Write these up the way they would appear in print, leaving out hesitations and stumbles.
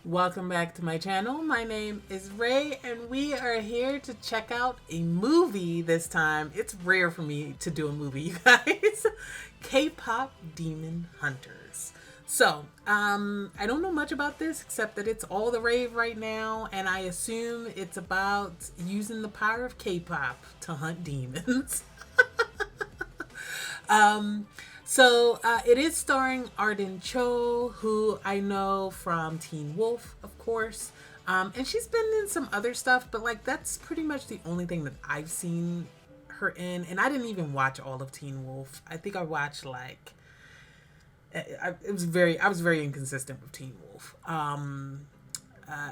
Welcome back to my channel. My name is Ray and we are here to check out a movie this time. It's rare for me to do a movie, you guys. K-pop Demon Hunters. So, I don't know much about this except that it's all the rave right now, and I assume it's about using the power of K-pop to hunt demons. It is starring Arden, who I know from Teen Wolf, of course. And she's been in some other stuff, but like that's pretty much the only thing that I've seen her in. And I didn't even watch all of Teen Wolf. I think I watched like I was very inconsistent with Teen Wolf.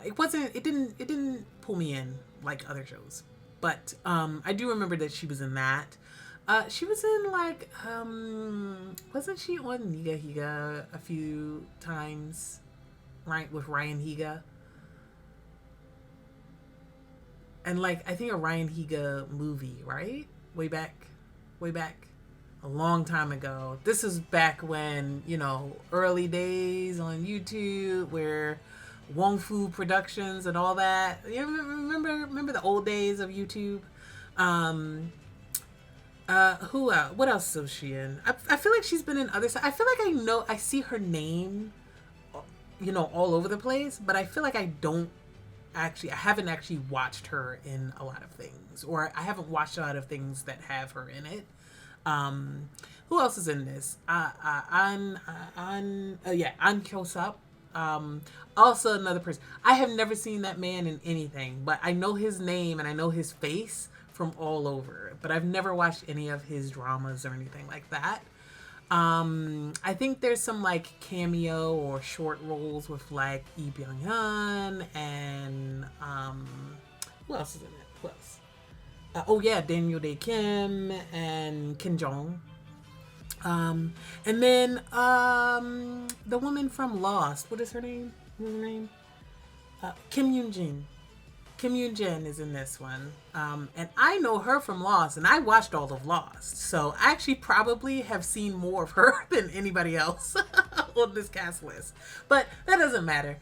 It didn't pull me in like other shows. But I do remember that she was in that. She was in like, wasn't she on Niga Higa a few times, right, with Ryan Higa? And like, I think a Ryan Higa movie, right? Way back, a long time ago. This is back when, you know, early days on YouTube where Wong Fu Productions and all that. You remember the old days of YouTube? What else is she in? I feel like she's been in other stuff. I feel like I see her name, you know, all over the place, but I feel like I haven't actually watched her in a lot of things, or I haven't watched a lot of things that have her in it. Who else is in this? An Hyo-seop. Also another person. I have never seen that man in anything, but I know his name and I know his face from all over, but I've never watched any of his dramas or anything like that. I think there's some like cameo or short roles with like Lee Byung-hun and who else is in it? Who else? Daniel Day Kim and Kim Jong. And then the woman from Lost. What is her name? Kim Yunjin. Kim Yunjin is in this one. And I know her from Lost, and I watched all of Lost. So I actually probably have seen more of her than anybody else on this cast list. But that doesn't matter,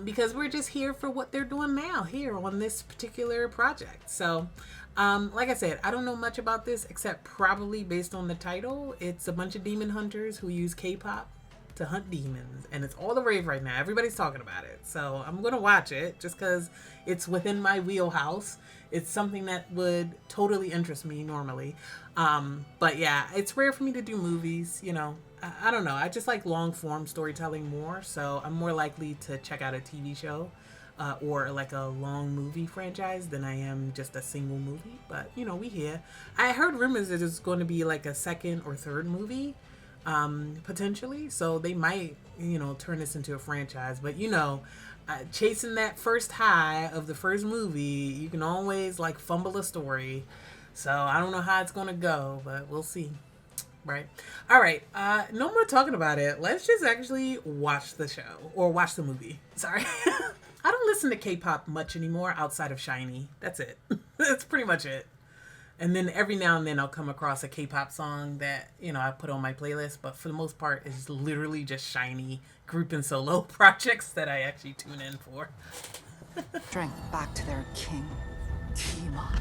because we're just here for what they're doing now here on this particular project. So, like I said, I don't know much about this except probably based on the title. It's a bunch of demon hunters who use K-pop to hunt demons, and it's all the rave right now. Everybody's talking about it, so I'm gonna watch it just because it's within my wheelhouse. It's something that would totally interest me normally, but yeah, it's rare for me to do movies, you know. I don't know, I just like long form storytelling more, so I'm more likely to check out a TV show or like a long movie franchise than I am just a single movie. But you know, we here. I heard rumors that it's going to be like a second or third movie, potentially, so they might, you know, turn this into a franchise. But you know, chasing that first high of the first movie, you can always like fumble a story. So I don't know how it's gonna go, but we'll see. Right. All right. No more talking about it. Let's just actually watch the show, or watch the movie. Sorry. I don't listen to K-pop much anymore outside of SHINee. That's it. That's pretty much it. And then every now and then I'll come across a K-pop song that, you know, I put on my playlist. But for the most part, it's literally just SHINee group and solo projects that I actually tune in for. Strength back to their king, Kima.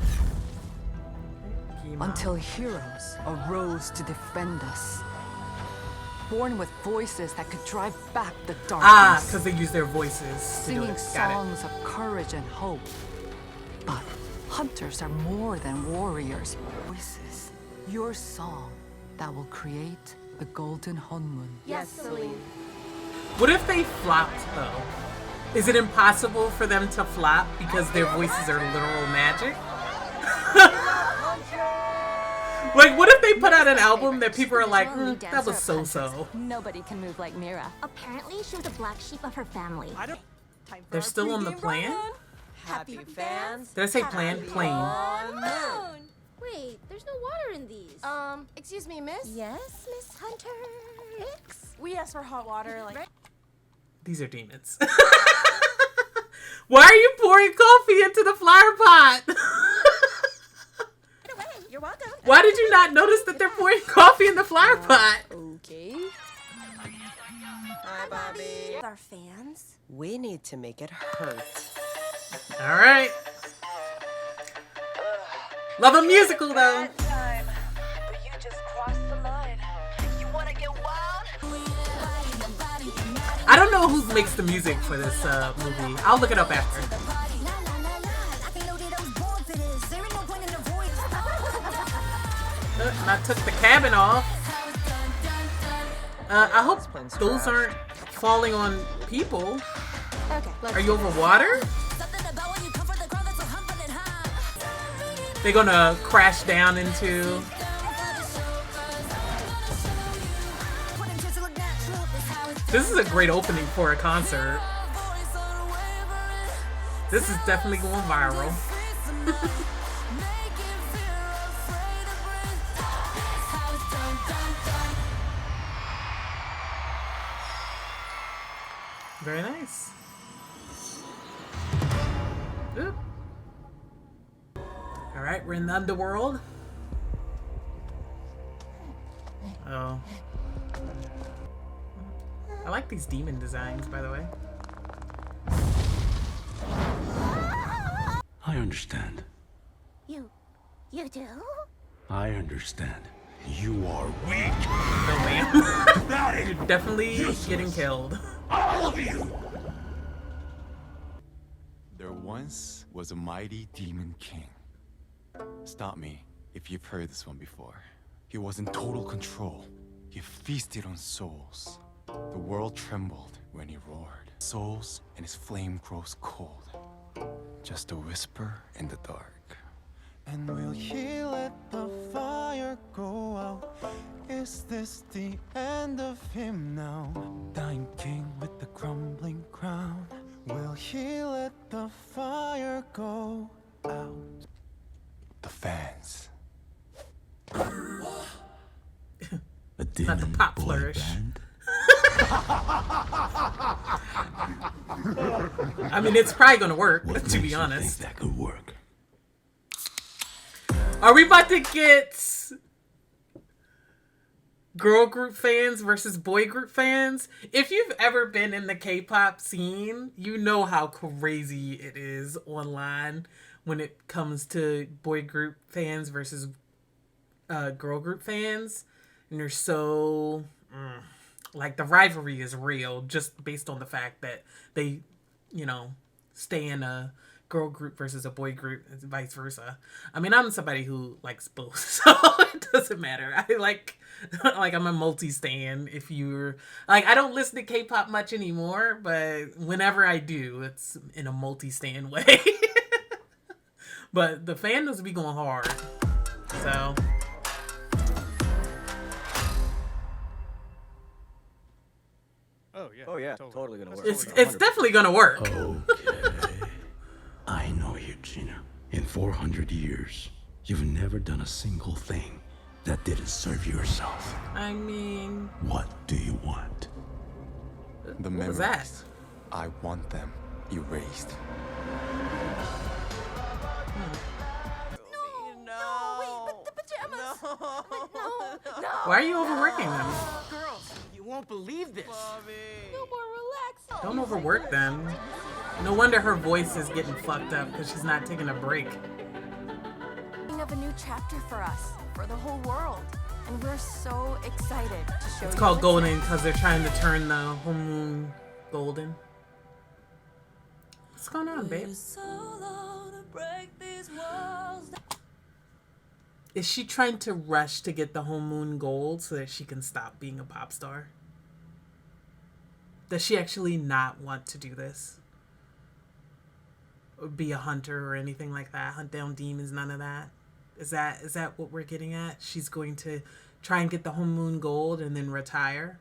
Until heroes arose to defend us. Born with voices that could drive back the darkness. Because they use their voices to singing do it. Songs of courage and hope. But hunters are more than warriors. Voices. Your song that will create the golden honmun. Yes, Celine. What if they flopped though? Is it impossible for them to flop because their voices are literal magic? Like, what if they put out an album that people are like, that was so-so? Nobody can move like MIRA. Apparently, she was a black sheep of her family. They're still on the plan? Happy fans. Did I say plan? Plane. Moon! Wait, there's no water in these. Excuse me, miss? Yes, Miss Hunter X? We asked for hot water, like... These are demons. Why are you pouring coffee into the flower pot? You're welcome. Why did you not notice that they're pouring coffee in the flower pot? Okay. Hi, Bobby. Our fans? We need to make it hurt. All right. Love a musical though. Time, but you just crossed the line. You wanna get wild? I don't know who makes the music for this movie. I'll look it up after. And I took the cabin off. I hope those aren't falling on people. Okay, let's Are you over water? They're gonna crash down into... This is a great opening for a concert. This is definitely going viral. Very nice. Oop. All right, we're in the underworld. Oh. I like these demon designs, by the way. I understand. You do? I understand. You are weak. No, man. You're definitely getting killed. All of you! There once was a mighty demon king. Stop me if you've heard this one before. He was in total control. He feasted on souls. The world trembled when he roared. Souls and his flame grows cold. Just a whisper in the dark. And will he let the fire go out? Is this the end of him now? Dying king with the crumbling crown. Will he let the fire go out? The fans. A demon Not the pop boy flourish. band? I mean, it's probably gonna work, What to makes be you think honest. that could work? Are we about to get girl group fans versus boy group fans? If you've ever been in the K-pop scene, you know how crazy it is online when it comes to boy group fans versus girl group fans. And they're so... like, the rivalry is real just based on the fact that they, you know, stay in a girl group versus a boy group and vice versa. I mean, I'm somebody who likes both, so it doesn't matter. I like I'm a multi-stan. If you're like, I don't listen to K-pop much anymore, but whenever I do, it's in a multi-stan way. But the fandoms be going hard, so. Oh yeah, totally gonna work. It's definitely gonna work. Okay. I know you, Gina. In 400 years, you've never done a single thing that didn't serve yourself. I mean, What do you want? The what memories. was that? I want them erased. No, wait, but the pajamas. No. Why are you overworking them? Girls, you won't believe this. No more relax. Don't overwork them. No wonder her voice is getting fucked up because she's not taking a break. Of a new chapter for us, for the whole world, and we're so excited to show you. It's called what's Golden next. because they're trying to turn the whole moon golden. What's going on, babe? Is she trying to rush to get the whole moon gold so that she can stop being a pop star? Does she actually not want to do this? Or be a hunter or anything like that? Hunt down demons, none of that? Is that what we're getting at? She's going to try and get the whole moon gold and then retire?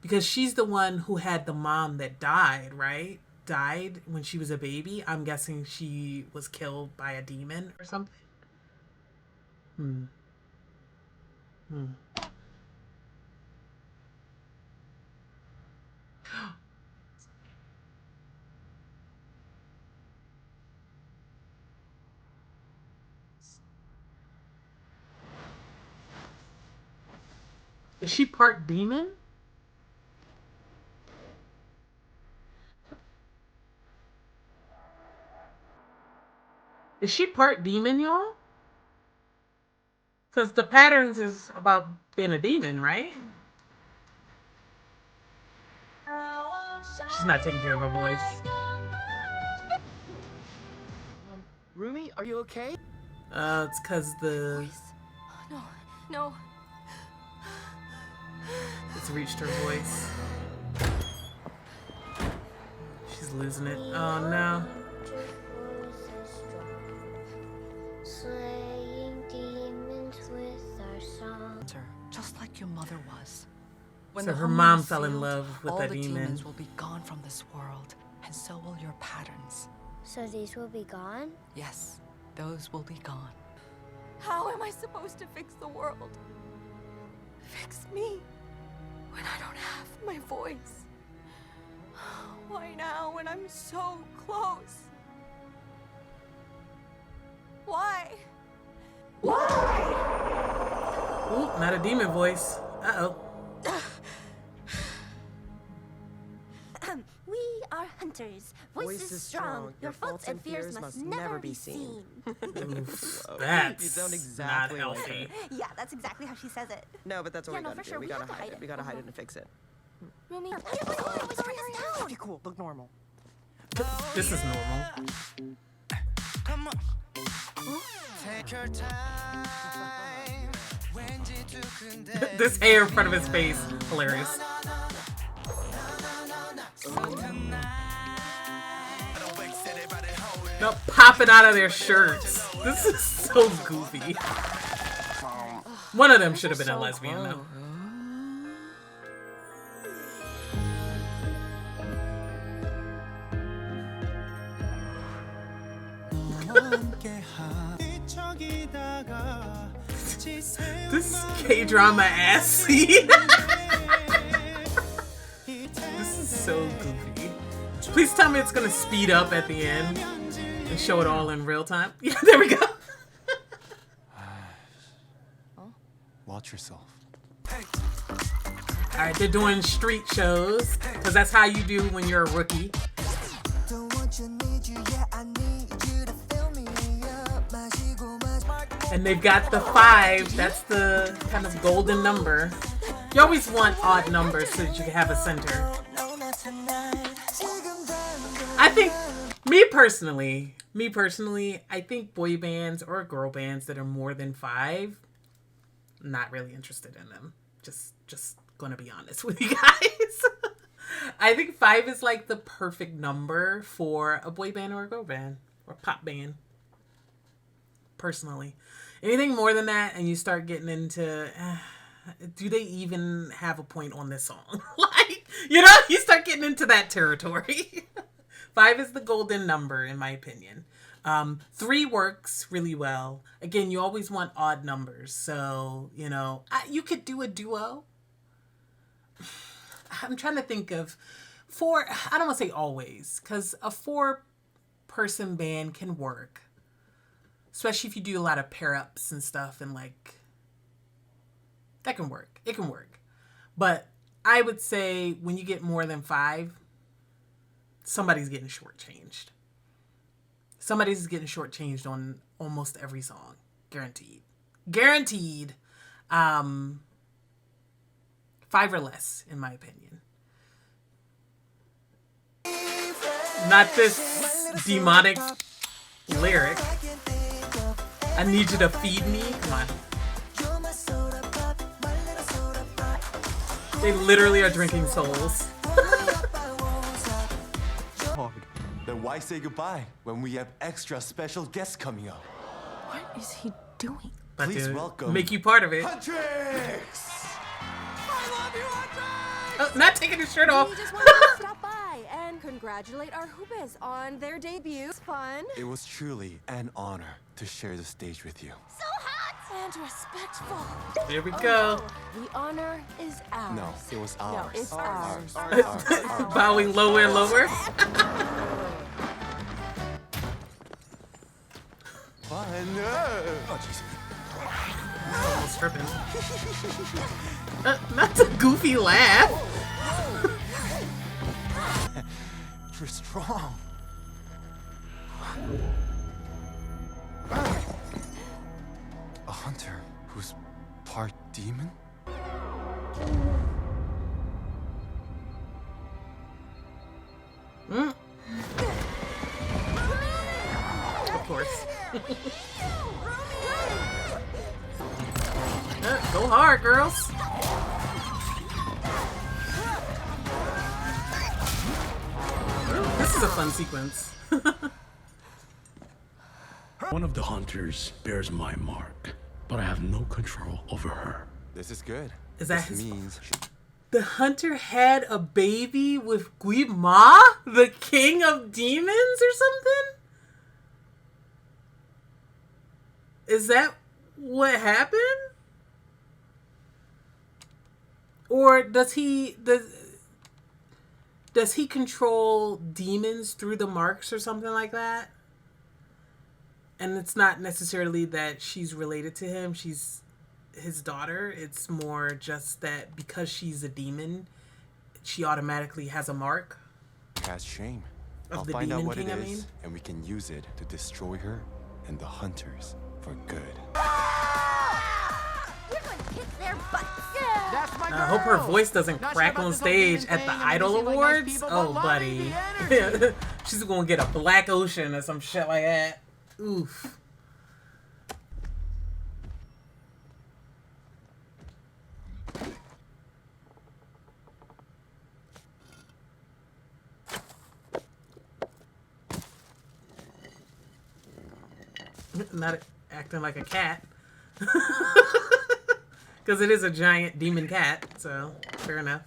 Because she's the one who had the mom that died, right? Died when she was a baby. I'm guessing she was killed by a demon or something. Is she part demon? Is she part demon, y'all? Because the patterns is about being a demon, right? She's not taking care of her voice. Rumi, are you okay? It's because the... No, no. It's reached her voice. She's losing it. Oh no. Slaying demons with our song. Just like your mother was. When So the her home mom is fell in sealed, love with all that the demon. demons will be gone from this world, and so will your patterns. So these will be gone? Yes, those will be gone. How am I supposed to fix the world? Fix me when I don't have my voice? Why now when I'm so close? Why? Ooh, not a demon voice. Uh-oh. We are hunters. Voices strong. Your faults and fears must never be seen. Oof, Whoa, that's you sound exactly not like healthy. her. Yeah, that's exactly how she says it. No, but that's what Yeah, we no, gotta for do. sure, We we gotta have to hide hide it. it. We gotta hide it and fix it. Rumi, let's turn this down. Okay, cool. Look normal. This is normal. This hair in front of his face, hilarious. No, popping out of their shirts. This is so goofy. One of them should have been a lesbian, though. This K-drama ass scene. This is so goofy. Please tell me it's gonna speed up at the end and show it all in real time. Yeah, there we go. Watch yourself. All right, they're doing street shows because that's how you do when you're a rookie. And they've got the 5. That's the kind of golden number. You always want odd numbers so that you can have a center. I think, me personally, I think boy bands or girl bands that are more than 5, not really interested in them. Just gonna be honest with you guys. I think 5 is like the perfect number for a boy band or a girl band or pop band. Personally, anything more than that, and you start getting into, do they even have a point on this song? Like, you know, you start getting into that territory. 5 is the golden number, in my opinion. 3 works really well. Again, you always want odd numbers. So, you know, you could do a duo. I'm trying to think of 4. I don't want to say always, because a 4-person band can work. Especially if you do a lot of pair-ups and stuff, and like, that can work. It can work. But I would say when you get more than 5, somebody's getting shortchanged. Somebody's getting shortchanged on almost every song. Guaranteed. Guaranteed. 5 or less, in my opinion. Not this demonic lyric. I need you to feed me. Come on. They literally are drinking souls. Then why say goodbye when we have extra special guests coming up? What is he doing? But Please to welcome make you part of it. Huntrix! Oh, not taking his shirt off. We just wanted to stop by and congratulate our Hoopes on their debut. It's fun It was truly an honor to share the stage with you. So hot! and respectful. There we go. The honor is ours. No, it was ours. No, it's ours. Bowing lower and lower. Fun. Oh, jeez. Almost tripping. That's a goofy laugh. You're strong. A hunter who's part demon? Mm. Of course. Go hard, girls. This is a fun sequence. One of the hunters bears my mark, but I have no control over her. This is good. Is that this his means The hunter had a baby with Guima, the king of demons or something? Is that what happened? Or does he control demons through the marks or something like that? And it's not necessarily that she's related to him, she's his daughter. It's more just that because she's a demon, she automatically has a mark. has shame. Of I'll the find out demon what king, it I is, mean? and we can use it to destroy her and the hunters for good. We're going to kick their butts. That's my girl. I hope her voice doesn't Not sure crack about on this whole stage demon at thing. the I mean, Idol they seem like nice Awards. people, Oh, but loving buddy. the energy. She's gonna get a black ocean or some shit like that. Oof. Not acting like a cat. Because it is a giant demon cat, so fair enough.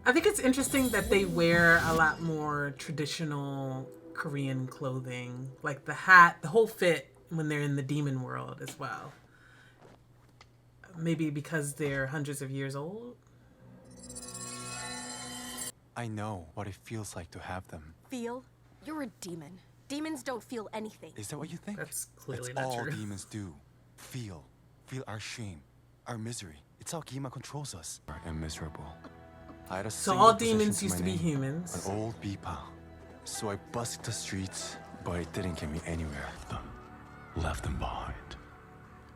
I think it's interesting that they wear a lot more traditional Korean clothing, like the hat, the whole fit when they're in the demon world as well. Maybe because they're hundreds of years old. I know what it feels like to have them. Feel? You're a demon. Demons don't feel anything. Is that what you think? That's clearly That's not all true. demons do. Feel our shame, our misery. It's how Gima controls us. And miserable. I had a So single all possession demons to used my to be name, humans. An old beepa. So I busked the streets, but it didn't get me anywhere. Left them behind.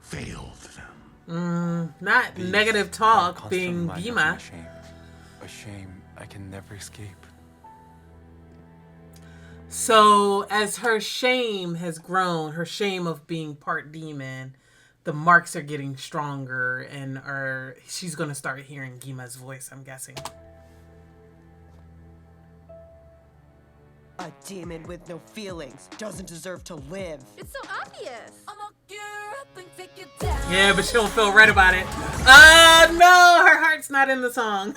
Failed them. Not These negative are a talk constant being reminder of Gima. my shame. A shame I can never escape. So as her shame has grown, her shame of being part demon, the marks are getting stronger and she's gonna start hearing Gima's voice, I'm guessing. A demon with no feelings doesn't deserve to live. It's so obvious. Yeah, but she don't feel right about it. No, her heart's not in the song.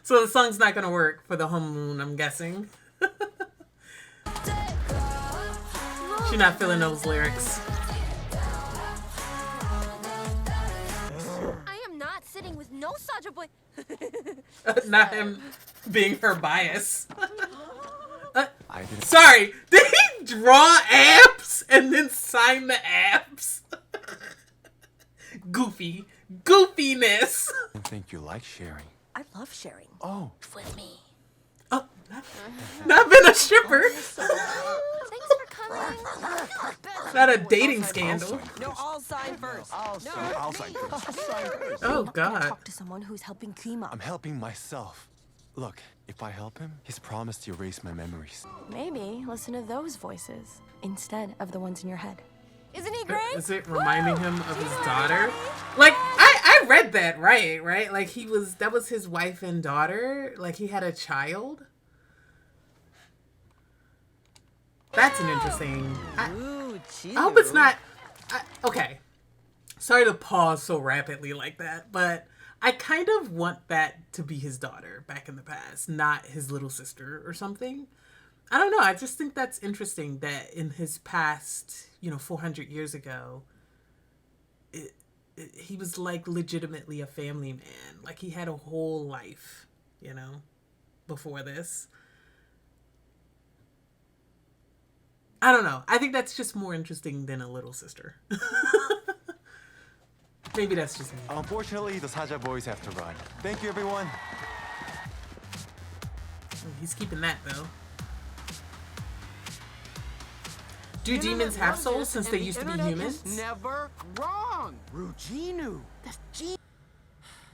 So the song's not gonna work for the home moon, I'm guessing. She's not feeling those lyrics. I am not sitting with no Saja boy. Not him being her bias. I didn't Sorry, did he draw abs and then sign the abs? Goofiness. think you like sharing. I love sharing. Oh, With me. Oh, not been a shipper. Thanks for coming. Not a dating scandal. No, I'll sign first. I'll sign first. Oh God. Talk to someone who's helping Kima. I'm helping myself. Look, if I help him, he's promised to erase my memories. Maybe listen to those voices instead of the ones in your head. Isn't he great? Is it reminding him of his daughter? Like I read that right? Like that was his wife and daughter. Like he had a child. That's an interesting. Ooh, I hope it's not. Okay. Sorry to pause so rapidly like that, but I kind of want that to be his daughter back in the past, not his little sister or something. I don't know. I just think that's interesting that in his past, 400 years ago, he was like legitimately a family man. Like he had a whole life, before this. I don't know. I think that's just more interesting than a little sister. Maybe that's just me. Unfortunately, the Saja boys have to run. Thank you, everyone. He's keeping that though. Do demons have souls since they used to be humans? Never wrong. Rujinu. That's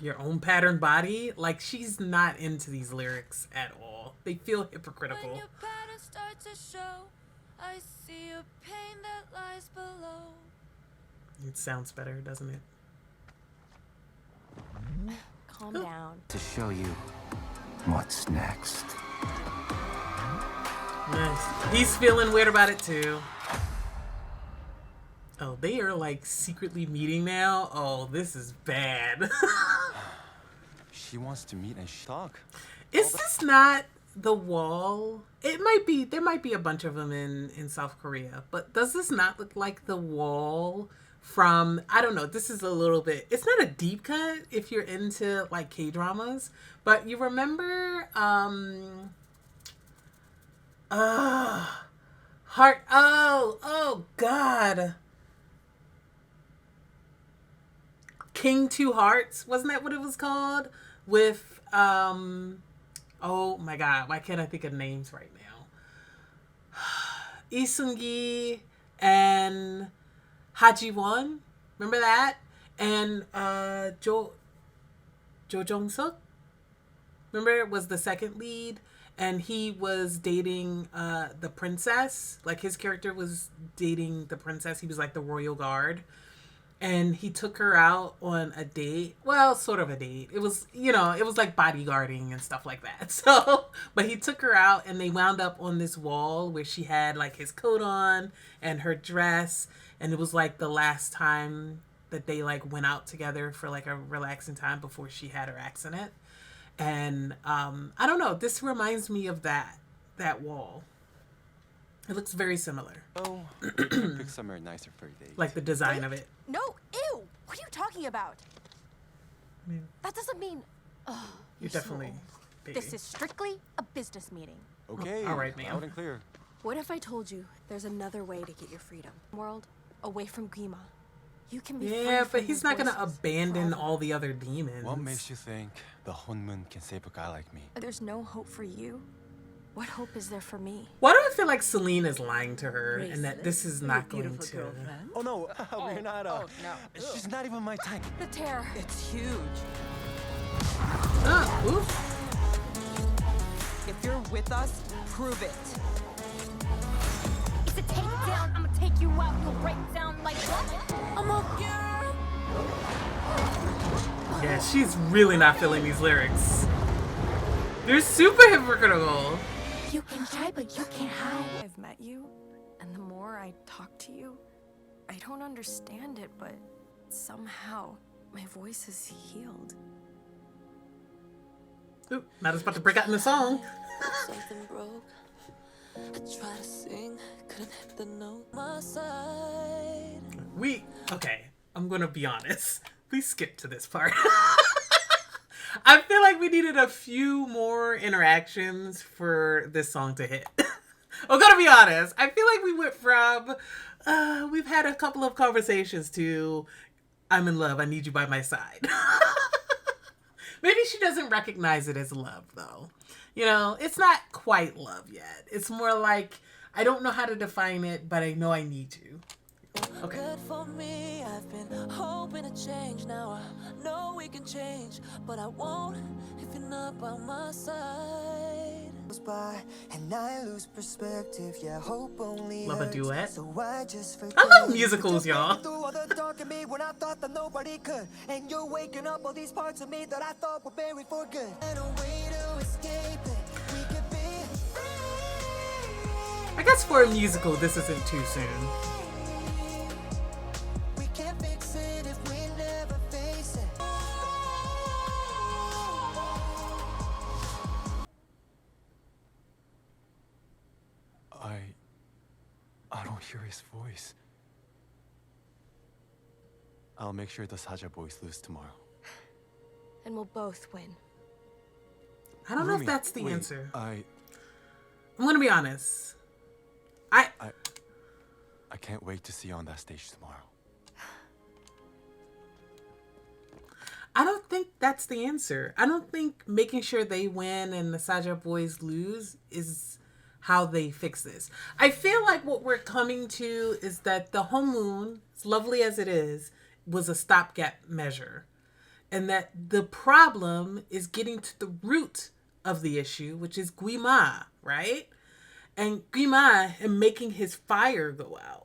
Your own pattern body? Like, she's not into these lyrics at all. They feel hypocritical. When your pattern starts to show, I see a pain that lies below. It sounds better, doesn't it? Calm down. to show you what's next. Nice. He's feeling weird about it too. Oh, they are like secretly meeting now? Oh, this is bad. She wants to meet and talk. Is this not the wall? It might be. There might be a bunch of them in South Korea. But does this not look like the wall from, I don't know, this is a little bit, it's not a deep cut if you're into like K-dramas. But you remember, Heart, oh God. King Two Hearts, wasn't that what it was called? With oh my god, why can't I think of names right now? Lee Seung-gi and Ha Ji-won, remember that? And Jo Jong-suk, remember, it was the second lead, and he was dating the princess. Like, his character was dating the princess. He was like the royal guard. And he took her out on a date. Well, sort of a date. It was, you know, it was like bodyguarding and stuff like that. So, but he took her out and they wound up on this wall where she had like his coat on and her dress. And it was like the last time that they like went out together for like a relaxing time before she had her accident. And I don't know, this reminds me of that wall. It looks very similar. Oh, pick somewhere nicer for a date. Like the design of it. No, ew! What are you talking about? Yeah. That doesn't mean. Oh, You're definitely. Baby. This is strictly a business meeting. Okay, all right, ma'am. loud and clear. What if I told you there's another way to get your freedom? World, away from Grima. You can be free Yeah, but from he's these not gonna voices abandon forever. all the other demons. What makes you think the Hunmun can save a guy like me? There's no hope for you. What hope is there for me? Why do I feel like Celine is lying to her and that this is not going to... Oh no, we're not. no. She's not even my type. The tear. It's huge. Oof. If you're with us, prove it. It's a takedown. I'ma take you out. You'll break down like what? I'm a girl. Yeah, she's really not feeling these lyrics. They're super hypocritical. You can try, but you can't hide. I've met you, and the more I talk to you, I don't understand it, but somehow my voice is healed. Ooh, Nada's about to break out in the song. Something broke. I tried to sing, couldn't hit the note. My side. Okay, I'm gonna be honest. We skipped to this part. I feel like we needed a few more interactions for this song to hit. I'm gonna be honest. I feel like we went from, we've had a couple of conversations to, I'm in love, I need you by my side. Maybe she doesn't recognize it as love, though. You know, it's not quite love yet. It's more like, I don't know how to define it, but I know I need you. Okay. Good for me, I've been hoping to change. Now I know we can change, but I won't if you're not by my side. By and I lose perspective, yeah, hope only Love a hurts, duet. so I just I love musicals, y'all. through all the dark in me when I thought that nobody could, and you're waking up all these parts of me that I thought were buried for good. And a way to escape it, we could be free. I guess for a musical, this isn't too soon. We can't fix it if we never face it. I don't hear his voice. I'll make sure the Saja boys lose tomorrow. And we'll both win. I don't know if Rumi, that's the wait, answer. I I'm gonna be honest. I can't wait to see you on that stage tomorrow. I don't think that's the answer. I don't think making sure they win and the Saja boys lose is how they fix this. I feel like what we're coming to is that the Homun, as lovely as it is, was a stopgap measure. And that the problem is getting to the root of the issue, which is Guima, right? And Guima and making his fire go out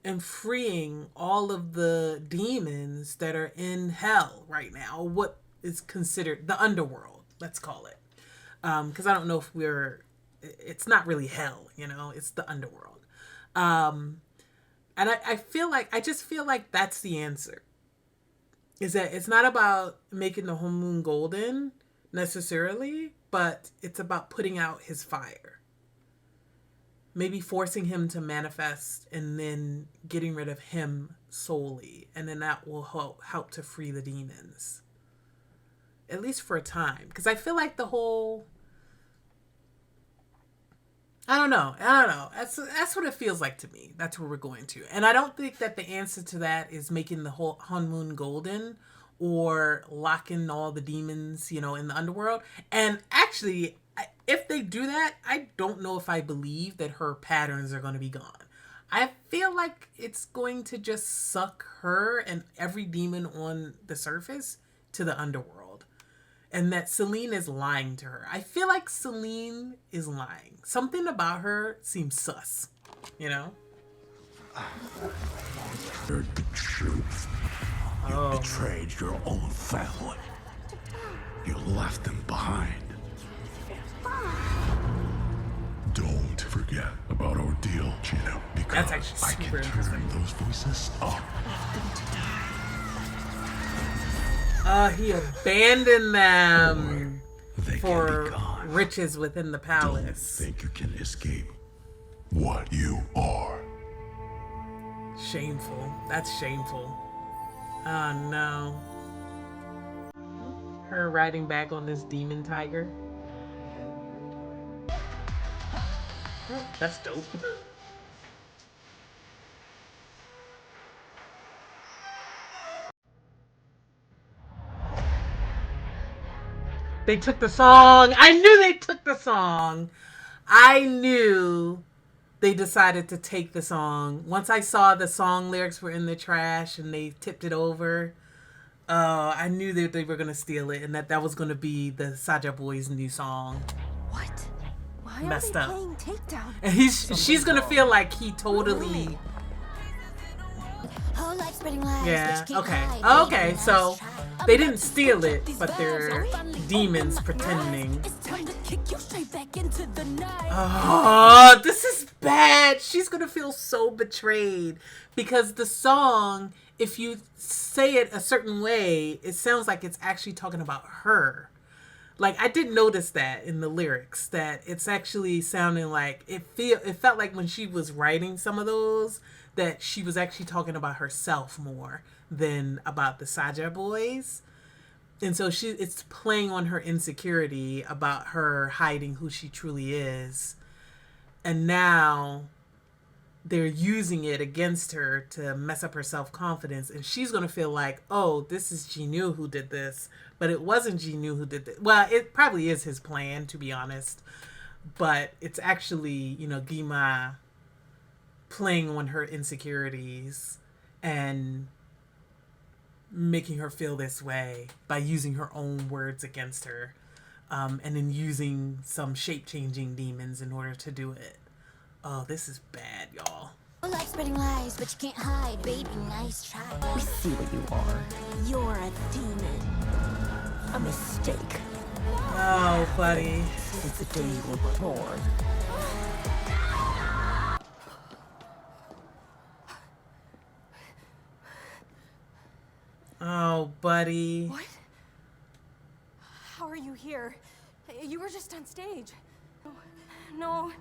and freeing all of the demons that are in hell right now, what is considered the underworld, let's call it. Because I don't know if it's not really hell, it's the underworld. And I just feel like that's the answer. Is that it's not about making the whole moon golden necessarily, but it's about putting out his fire. Maybe forcing him to manifest and then getting rid of him solely. And then that will help to free the demons. At least for a time. Because I feel like the whole... I don't know. That's what it feels like to me. That's where we're going to. And I don't think that the answer to that is making the whole Hanmoon golden or locking all the demons, in the underworld. And actually, if they do that, I don't know if I believe that her patterns are going to be gone. I feel like it's going to just suck her and every demon on the surface to the underworld. And that Celine is lying to her. I feel like Celine is lying. Something about her seems sus, Heard the truth. You betrayed your own family. You left them behind. Don't forget about our deal, Gino, because that's actually I can turn those voices up. He abandoned them for riches within the palace. Don't think you can escape what you are. Shameful. That's shameful. Oh no. Her riding back on this demon tiger. That's dope. They took the song. I knew they took the song. I knew they decided to take the song. Once I saw the song lyrics were in the trash and they tipped it over, I knew that they were going to steal it and that was going to be the Saja Boys' new song. What? Why messed are they up. playing Takedown? And she's going to feel like he totally... Yeah, okay, so they didn't steal it, but they're demons pretending. Oh, this is bad. She's gonna feel so betrayed because the song, if you say it a certain way, it sounds like it's actually talking about her. Like, I did notice that in the lyrics, that it's actually sounding like it felt like when she was writing some of those, that she was actually talking about herself more than about the Saja boys. And so it's playing on her insecurity about her hiding who she truly is. And now they're using it against her to mess up her self-confidence. And she's going to feel like, oh, this is Jinwoo who did this. But it wasn't Jinwoo who did this. Well, it probably is his plan, to be honest. But it's actually, Guima playing on her insecurities and making her feel this way by using her own words against her, and then using some shape-changing demons in order to do it. Oh, this is bad, y'all. Like spreading lies, but you can't hide, baby. Nice try. We see what you are. You're a demon. A mistake. Oh, buddy. Since the day you were born. Oh, buddy. What? How are you here? You were just on stage. No.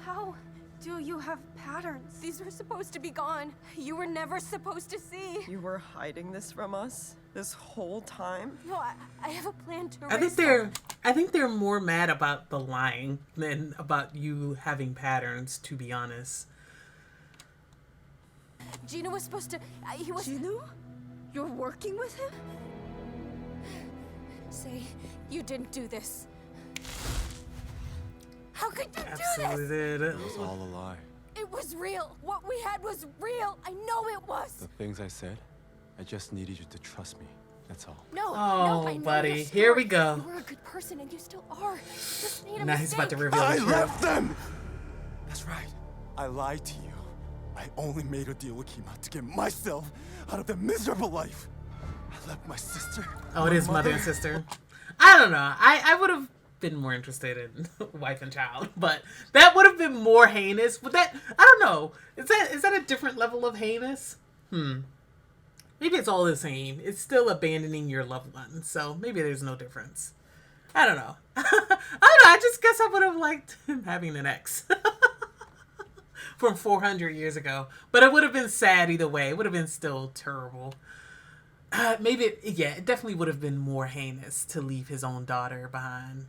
How do you have patterns? These were supposed to be gone. You were never supposed to see. You were hiding this from us this whole time? No, I have a plan to I think they're more mad about the lying than about you having patterns, to be honest. Gino was supposed to... he was... Gino? You're working with him? Say you didn't do this. How could you Absolutely do this? did. It was all a lie. It was real. What we had was real. I know it was. The things I said, I just needed you to trust me. That's all. No, Oh, no, I know buddy, your here we story. go. You were a good person, and you still are. You just made a Now he's about to reveal I the truth. left them! That's right. I lied to you. I only made a deal with Kima to get myself out of that miserable life. I left my sister. Oh, it is mother and sister. I don't know. I would have been more interested in wife and child, but that would have been more heinous. But that, I don't know. Is that a different level of heinous? Maybe it's all the same. It's still abandoning your loved one, so maybe there's no difference. I don't know. I don't know. I just guess I would have liked him having an ex from 400 years ago, but it would have been sad either way. It would have been still terrible. Maybe, it definitely would have been more heinous to leave his own daughter behind.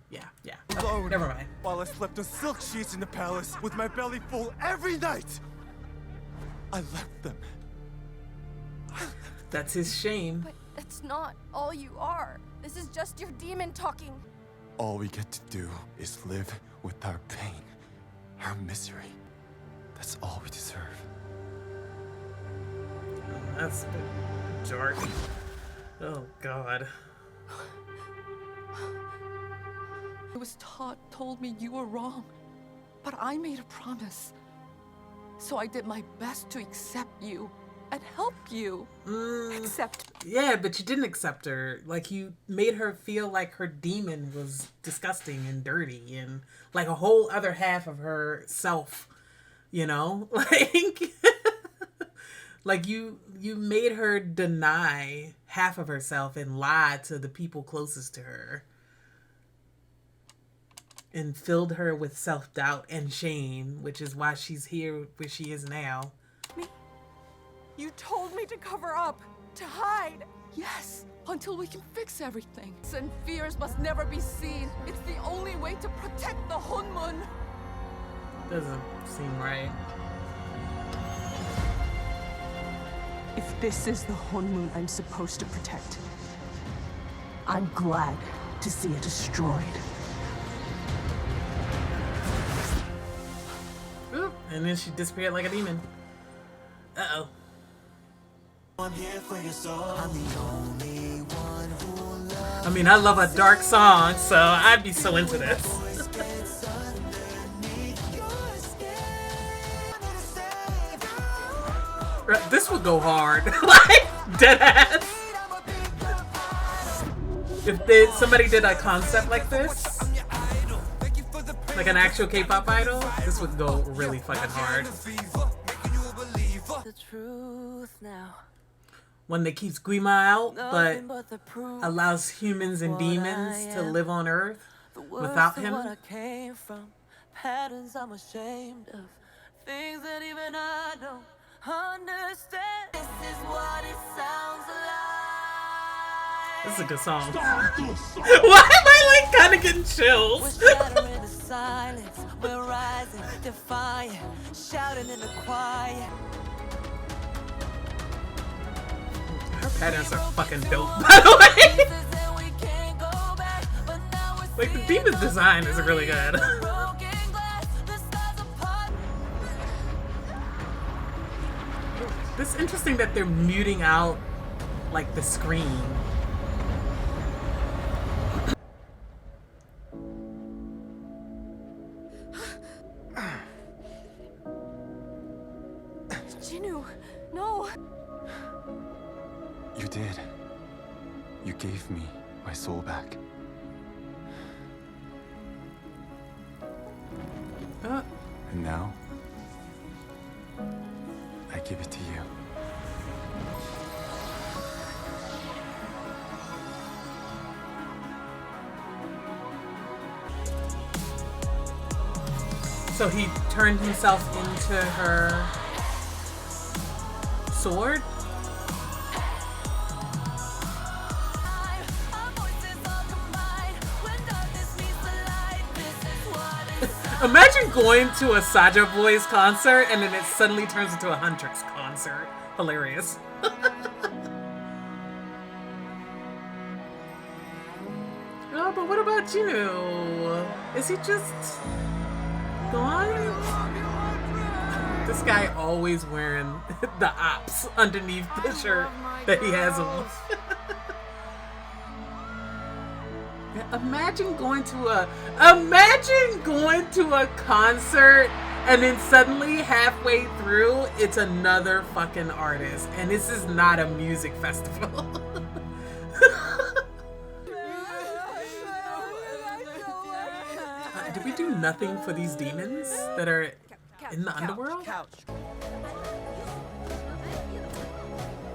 Yeah. Alone, never mind. While I slept on silk sheets in the palace with my belly full every night. I left them. That's his shame. But that's not all you are. This is just your demon talking. All we get to do is live with our pain, our misery. That's all we deserve. That's a bit dark. Oh, God. I was told me you were wrong, but I made a promise. So I did my best to accept you and help you. Accept me. Yeah, but you didn't accept her. Like, you made her feel like her demon was disgusting and dirty and like a whole other half of herself, you know? Like you made her deny half of herself and lie to the people closest to her. And filled her with self-doubt and shame, which is why she's here where she is now. You told me to cover up, to hide. Yes, until we can fix everything. And fears must never be seen. It's the only way to protect the Hunmun. Doesn't seem right. If this is the Hunmun I'm supposed to protect, I'm glad to see it destroyed. Oop, and then she disappeared like a demon. Uh-oh. I'm here for your soul. I'm the only one who loves. I mean, I love a dark song, so I'd be so into this. This would go hard. Like, dead ass. If somebody did a concept like this, like an actual K-pop idol, this would go really fucking hard. The truth now. One that keeps Guima out, but allows humans and demons to live on Earth without him. What I came from, patterns I'm ashamed of, things that even I don't understand. This is what it sounds like. This is a good song. Why am I like kind of getting chills? We're shattering the silence, we're rising, defiant, shouting in the quiet. Her patterns are fucking dope, by the way. Like, the demon's design is really good. It's interesting that they're muting out, like, the screen. Jinwoo, no. You did. You gave me my soul back. And now, I give it to you. So he turned himself into her sword? Imagine going to a Saja Boys concert and then it suddenly turns into a Huntrix concert. Hilarious. what about Jinu? Is he just gone? This guy always wearing the ops underneath the shirt that he has on. Imagine going to a concert and then suddenly halfway through it's another fucking artist and this is not a music festival. Did we do nothing for these demons that are in the underworld? I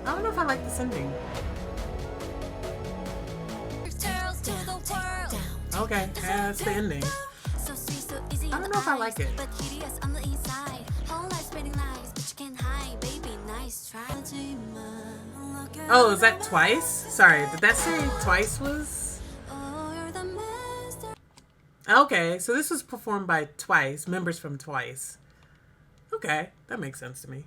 don't know if I like this ending. Okay, that's the ending. I don't know if I like it. Oh, is that Twice? Sorry, did that say Twice was? Okay, so this was performed by Twice, members from Twice. Okay, that makes sense to me.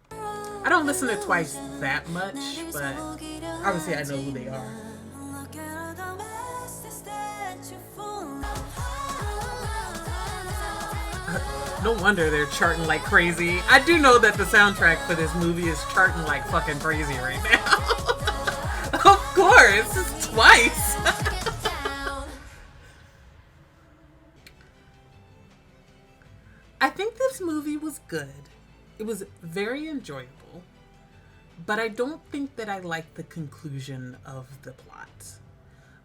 I don't listen to Twice that much, but obviously I know who they are. No wonder they're charting like crazy. I do know that the soundtrack for this movie is charting like fucking crazy right now. Of course, it's Twice. I think this movie was good. It was very enjoyable, but I don't think that I liked the conclusion of the plot.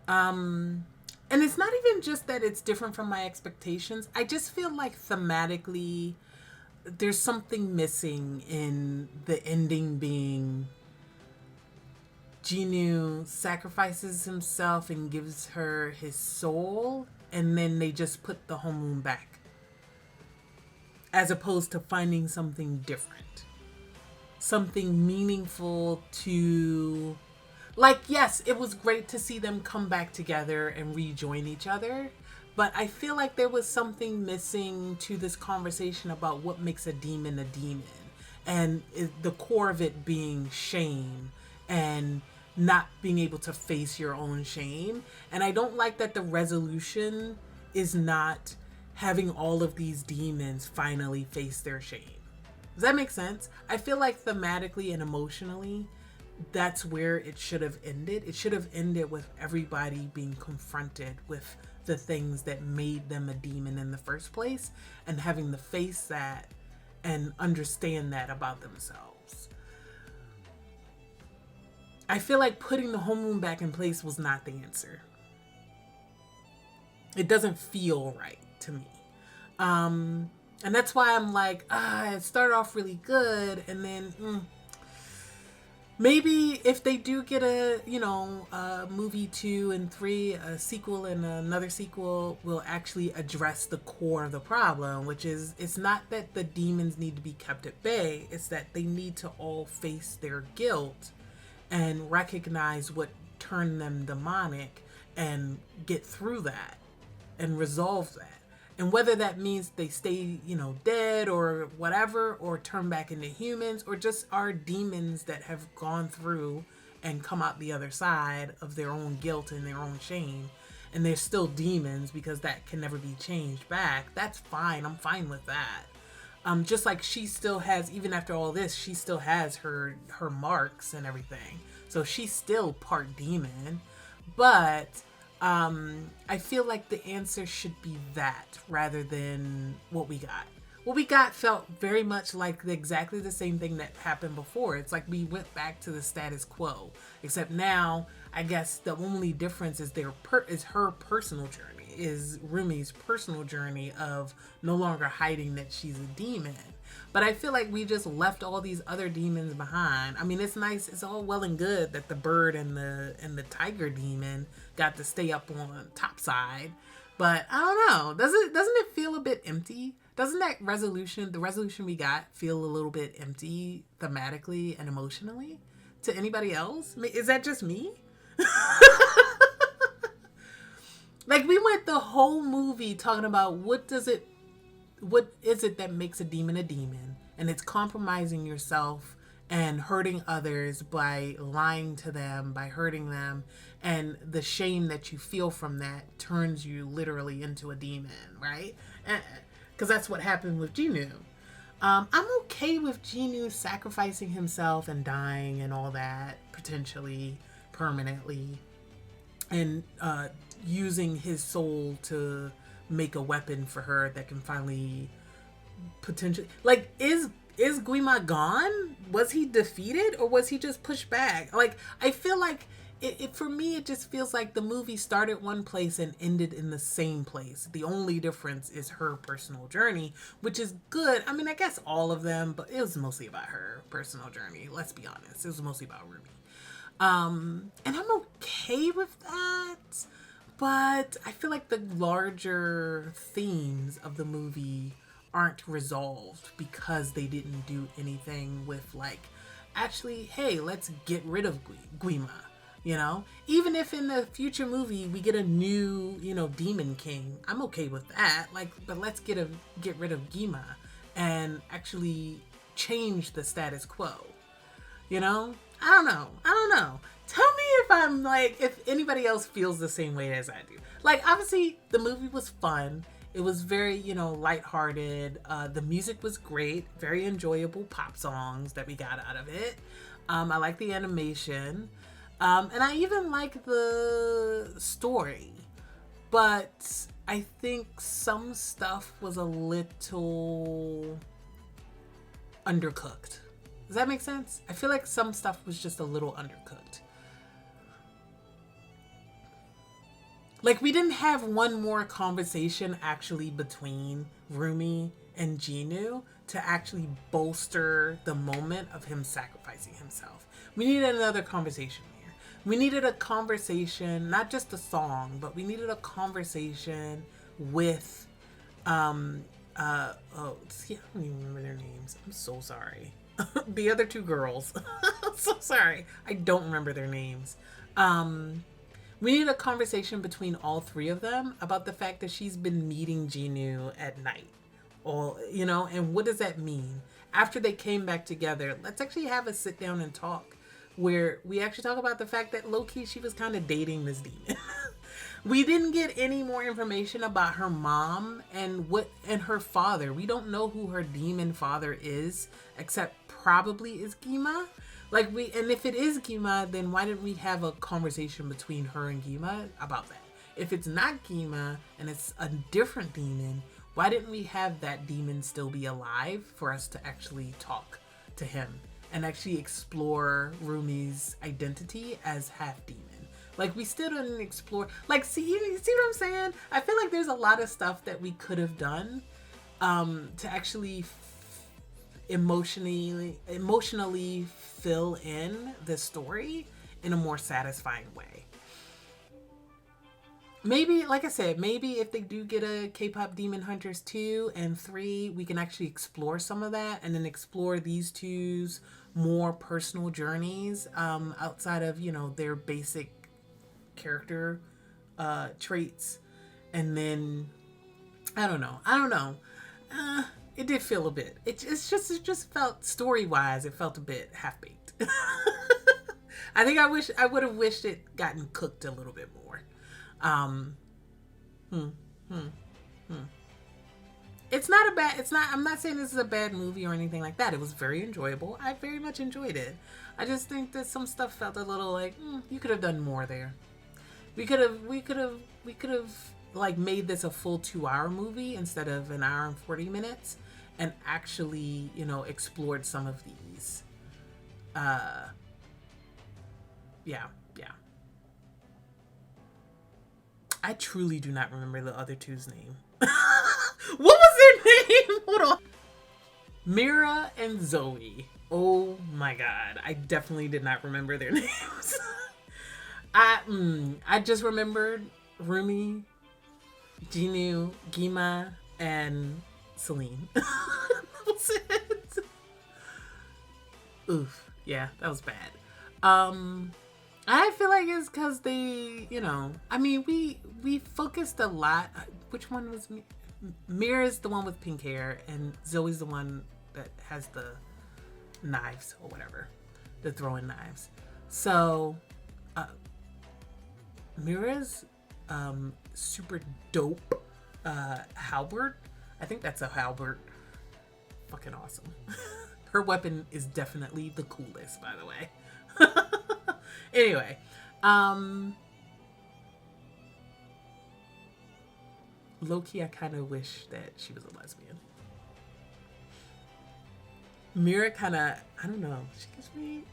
And it's not even just that it's different from my expectations. I just feel like thematically there's something missing in the ending being Jinu sacrifices himself and gives her his soul, and then they just put the homeroom back. As opposed to finding something different. Something meaningful to... Like, yes, it was great to see them come back together and rejoin each other. But I feel like there was something missing to this conversation about what makes a demon a demon. And the core of it being shame and not being able to face your own shame. And I don't like that the resolution is not having all of these demons finally face their shame. Does that make sense? I feel like thematically and emotionally, that's where it should have ended. It should have ended with everybody being confronted with the things that made them a demon in the first place and having to face that and understand that about themselves. I feel like putting the homeroom back in place was not the answer. It doesn't feel right to me. And that's why I'm like, it started off really good, and then maybe if they do get a movie 2 and 3, a sequel and another sequel, will actually address the core of the problem, which is it's not that the demons need to be kept at bay, it's that they need to all face their guilt and recognize what turned them demonic and get through that and resolve that. And whether that means they stay, dead or whatever, or turn back into humans, or just are demons that have gone through and come out the other side of their own guilt and their own shame, and they're still demons because that can never be changed back, that's fine. I'm fine with that. Just like she still has, even after all this, she still has her marks and everything. So she's still part demon, but I feel like the answer should be that rather than what we got. What we got felt very much like exactly the same thing that happened before. It's like we went back to the status quo, except now I guess the only difference is her personal journey, is Rumi's personal journey of no longer hiding that she's a demon. But I feel like we just left all these other demons behind. I mean, it's nice. It's all well and good that the bird and the tiger demon got to stay up on top side. But I don't know. Doesn't it feel a bit empty? Doesn't the resolution we got feel a little bit empty thematically and emotionally to anybody else? Is that just me? Like, we went the whole movie talking about what is it that makes a demon, and it's compromising yourself and hurting others by lying to them, by hurting them, and the shame that you feel from that turns you literally into a demon, right? Because that's what happened with Jinu. I'm okay with Jinu sacrificing himself and dying and all that, potentially, permanently, and using his soul to make a weapon for her that can finally potentially, like, is Guima gone? Was he defeated, or was he just pushed back? Like, I feel like it for me, it just feels like the movie started one place and ended in the same place. The only difference is her personal journey, which is good. I mean, I guess all of them, but it was mostly about her personal journey. Let's be honest. It was mostly about Rumi. And I'm okay with that, but I feel like the larger themes of the movie aren't resolved because they didn't do anything with, like, actually, hey, let's get rid of Guima. You know, even if in the future movie we get a new, you know, demon king, I'm okay with that. Like, but let's get rid of Guima and actually change the status quo. You know, I don't know. Tell me if I'm like, if anybody else feels the same way as I do. Like, obviously the movie was fun. It was very, you know, lighthearted. The music was great. Very enjoyable pop songs that we got out of it. I like the animation. And I even like the story, but I think some stuff was a little undercooked. Does that make sense? I feel like some stuff was just a little undercooked. Like, we didn't have one more conversation actually between Rumi and Jinu to actually bolster the moment of him sacrificing himself. We needed another conversation. We needed a conversation, not just a song, but we needed a conversation with, oh, see, I don't even remember their names. I'm so sorry. The other two girls. I'm so sorry. I don't remember their names. We needed a conversation between all three of them about the fact that she's been meeting Jinu at night. Or, you know, and what does that mean? After they came back together, let's actually have a sit down and talk, where we actually talk about the fact that low-key she was kind of dating this demon. We didn't get any more information about her mom and her father. We don't know who her demon father is, except probably is Guima. And if it is Guima, then why didn't we have a conversation between her and Guima about that? If it's not Guima and it's a different demon, why didn't we have that demon still be alive for us to actually talk to him and actually explore Rumi's identity as half demon? Like, we still didn't explore, like, see what I'm saying? I feel like there's a lot of stuff that we could have done to actually emotionally fill in the story in a more satisfying way. Maybe, like I said, maybe if they do get a K-pop Demon Hunters 2 and 3, we can actually explore some of that and then explore these two's more personal journeys outside of, you know, their basic character traits. And then, I don't know. It did feel a bit, it just felt, story-wise, it felt a bit half-baked. I think I would have wished it gotten cooked a little bit more. I'm not saying this is a bad movie or anything like that. It was very enjoyable. I very much enjoyed it. I just think that some stuff felt a little like, you could have done more there. We could have like made this a full 2-hour movie instead of an hour and 40 minutes and actually, you know, explored some of these. Yeah. I truly do not remember the other two's name. What was their name? Hold on. MIRA and Zoe. Oh my god. I definitely did not remember their names. I just remembered Rumi, Jinu, Guima, and Celine. That was it. Oof. Yeah, that was bad. I feel like it's because they, you know, I mean, we focused a lot. Which one was MIRA's the one with pink hair, and Zoe's the one that has the knives or whatever. The throwing knives. So, MIRA's super dope halberd. I think that's a halberd. Fucking awesome. Her weapon is definitely the coolest, by the way. Anyway, low-key, I kind of wish that she was a lesbian. MIRA kind of, I don't know,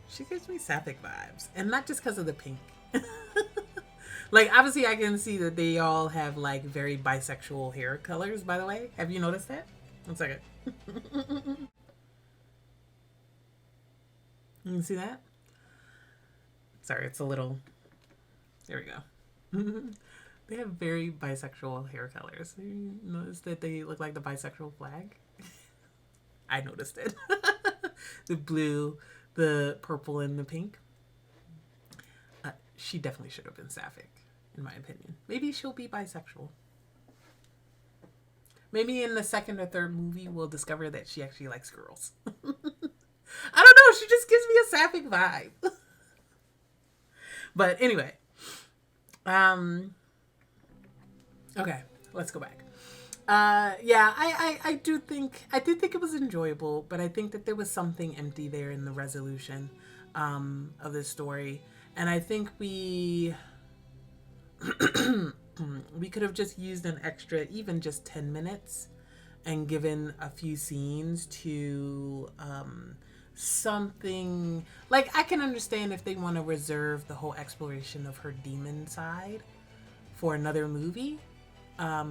she gives me sapphic vibes, and not just because of the pink. Like, obviously I can see that they all have like very bisexual hair colors, by the way. Have you noticed that? One second. You can see that? Sorry, it's a little, there we go. They have very bisexual hair colors. You notice that they look like the bisexual flag? I noticed it. The blue, the purple, and the pink. She definitely should have been sapphic, in my opinion. Maybe she'll be bisexual. Maybe in the second or third movie, we'll discover that she actually likes girls. I don't know. She just gives me a sapphic vibe. But anyway. Okay, let's go back. Yeah, I did think it was enjoyable, but I think that there was something empty there in the resolution of this story. And I think we could have just used an extra, even just 10 minutes, and given a few scenes to something. Like, I can understand if they want to reserve the whole exploration of her demon side for another movie. I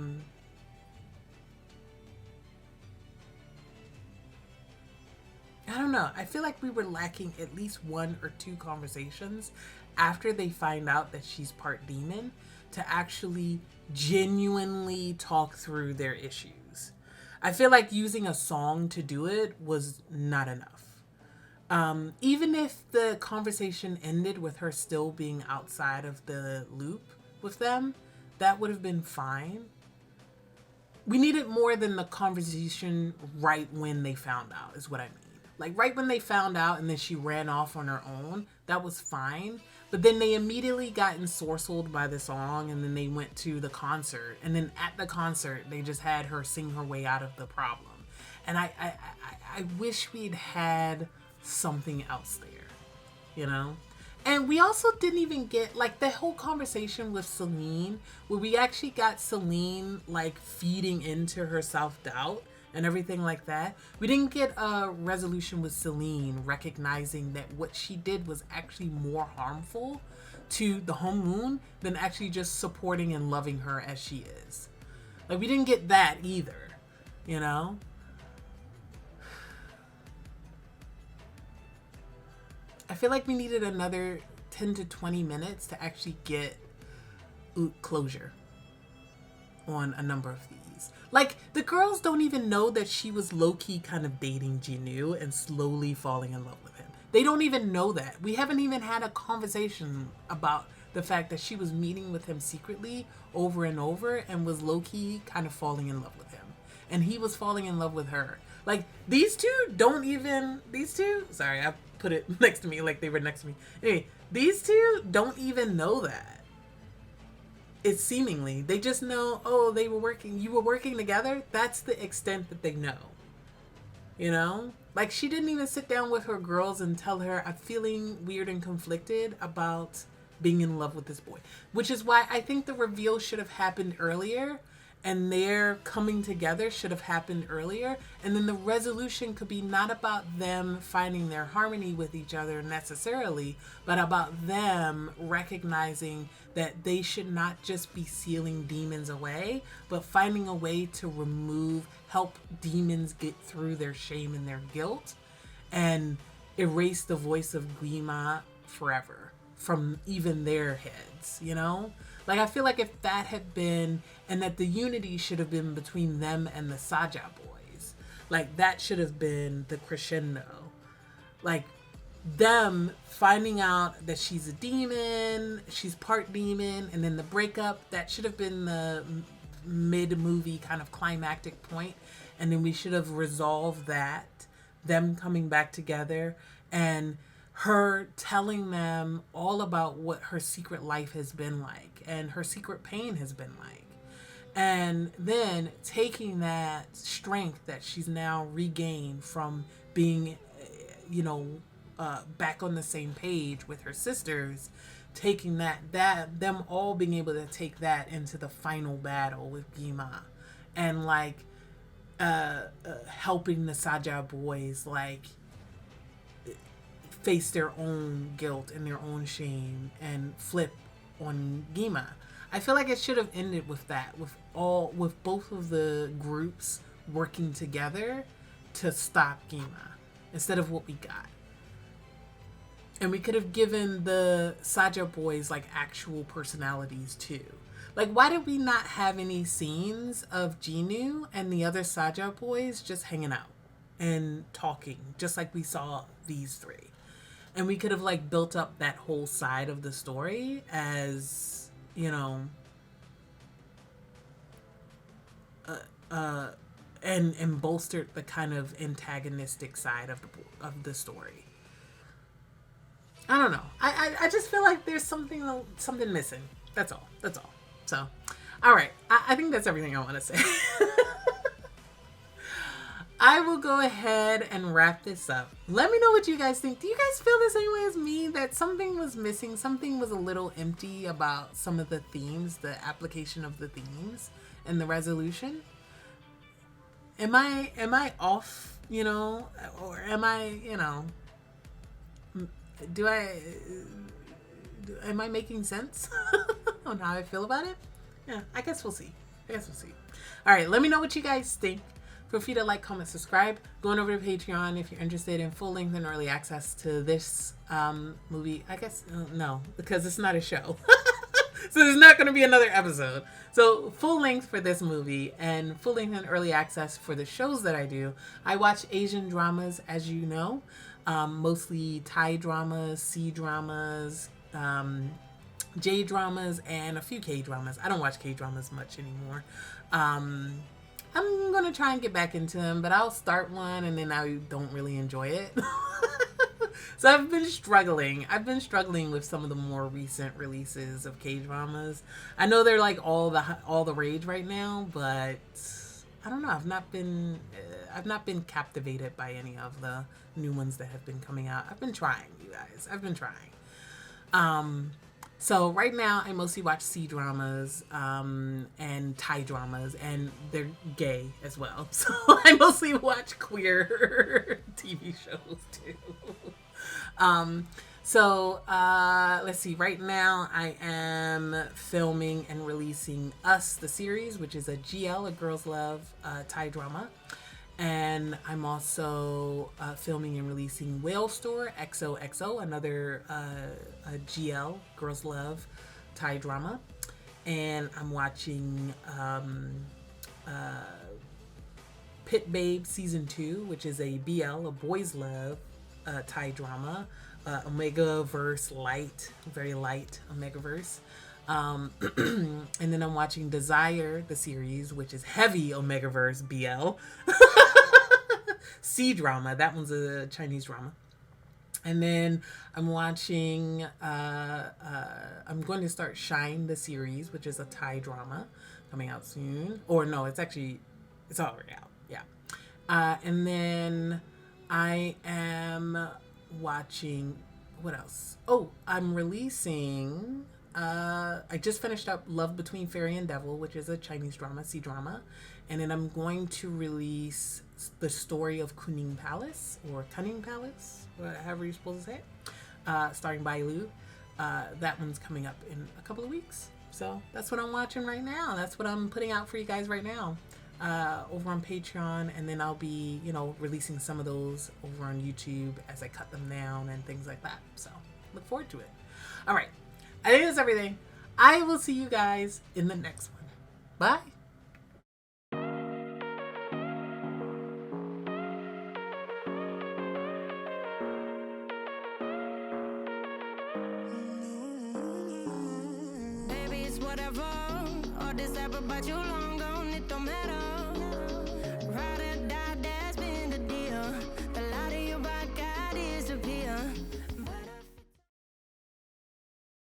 don't know. I feel like we were lacking at least one or two conversations after they find out that she's part demon to actually genuinely talk through their issues. I feel like using a song to do it was not enough. Even if the conversation ended with her still being outside of the loop with them, that would have been fine. We needed more than the conversation right when they found out, is what I mean. Like, right when they found out and then she ran off on her own, that was fine. But then they immediately got ensorcelled by the song, and then they went to the concert. And then at the concert, they just had her sing her way out of the problem. And I wish we'd had something else there, you know? And we also didn't even get, like, the whole conversation with Celine, where we actually got Celine, like, feeding into her self-doubt and everything like that. We didn't get a resolution with Celine recognizing that what she did was actually more harmful to the home moon than actually just supporting and loving her as she is. Like, we didn't get that either, you know? I feel like we needed another 10 to 20 minutes to actually get closure on a number of these. Like, the girls don't even know that she was low-key kind of dating Jinwoo and slowly falling in love with him. They don't even know that. We haven't even had a conversation about the fact that she was meeting with him secretly over and over and was low-key kind of falling in love with him. And he was falling in love with her. Like, these two, sorry, I put it next to me like they were next to me. Anyway, these two don't even know that. It's seemingly, they just know, oh, you were working together. That's the extent that they know. You know? Like, she didn't even sit down with her girls and tell her, I'm feeling weird and conflicted about being in love with this boy. Which is why I think the reveal should have happened earlier, and their coming together should have happened earlier. And then the resolution could be not about them finding their harmony with each other necessarily, but about them recognizing that they should not just be sealing demons away, but finding a way to help demons get through their shame and their guilt and erase the voice of Guima forever from even their heads, you know? Like, I feel like if that had been, and that the unity should have been between them and the Saja boys, like, that should have been the crescendo. Like, them finding out that she's a demon, she's part demon, and then the breakup, that should have been the mid-movie kind of climactic point, and then we should have resolved that them coming back together and her telling them all about what her secret life has been like and her secret pain has been like. And then taking that strength that she's now regained from being, back on the same page with her sisters, taking them all being able to take that into the final battle with Gima, and like helping the Saja boys like face their own guilt and their own shame and flip on Gima. I feel like it should have ended with that, with both of the groups working together to stop Gima, instead of what we got. And we could have given the Saja boys like actual personalities too. Like, why did we not have any scenes of Jinu and the other Saja boys just hanging out and talking, just like we saw these three? And we could have like built up that whole side of the story as, and bolstered the kind of antagonistic side of the story. I don't know. I just feel like there's something missing. That's all. So, all right. I think that's everything I want to say. I will go ahead and wrap this up. Let me know what you guys think. Do you guys feel the same way as me, that something was missing? Something was a little empty about some of the themes, the application of the themes and the resolution? Am I off, or am I, am I making sense on how I feel about it? Yeah, I guess we'll see. All right, let me know what you guys think. Feel free to like, comment, subscribe. Going over to Patreon if you're interested in full length and early access to this movie. I guess, no, because it's not a show. So there's not going to be another episode. So full length for this movie and full length and early access for the shows that I do. I watch Asian dramas, as you know. Mostly Thai dramas, C dramas, J dramas, and a few K dramas. I don't watch K dramas much anymore. I'm going to try and get back into them, but I'll start one and then I don't really enjoy it. So I've been struggling with some of the more recent releases of K dramas. I know they're like all the rage right now, but I don't know. I've not been captivated by any of the new ones that have been coming out. I've been trying, you guys. So right now I mostly watch C dramas and Thai dramas, and they're gay as well. So I mostly watch queer TV shows too. Let's see. Right now I am filming and releasing Us, the series, which is a GL, a Girls Love Thai drama. And I'm also filming and releasing Whale Store XOXO, another GL, Girls Love Thai drama. And I'm watching Pit Babe Season 2, which is a BL, a Boys Love Thai drama. Omega-verse light, very light Omega-verse. And then I'm watching Desire, the series, which is heavy Omega-verse BL. C drama, that one's a Chinese drama. And then I'm watching, I'm going to start Shine, the series, which is a Thai drama coming out soon. Or no, it's already out, yeah. And then I am watching, what else? Oh, I'm releasing, I just finished up Love Between Fairy and Devil, which is a Chinese drama, C drama. And then I'm going to release The Story of Cunning Palace, or Cunning Palace, however you're supposed to say it, starring Bai Lu. That one's coming up in a couple of weeks. So that's what I'm watching right now. That's what I'm putting out for you guys right now over on Patreon. And then I'll be, releasing some of those over on YouTube as I cut them down and things like that. So look forward to it. All right. I think that's everything. I will see you guys in the next one. Bye. Whatever, all this ever, but you long gone, it don't matter.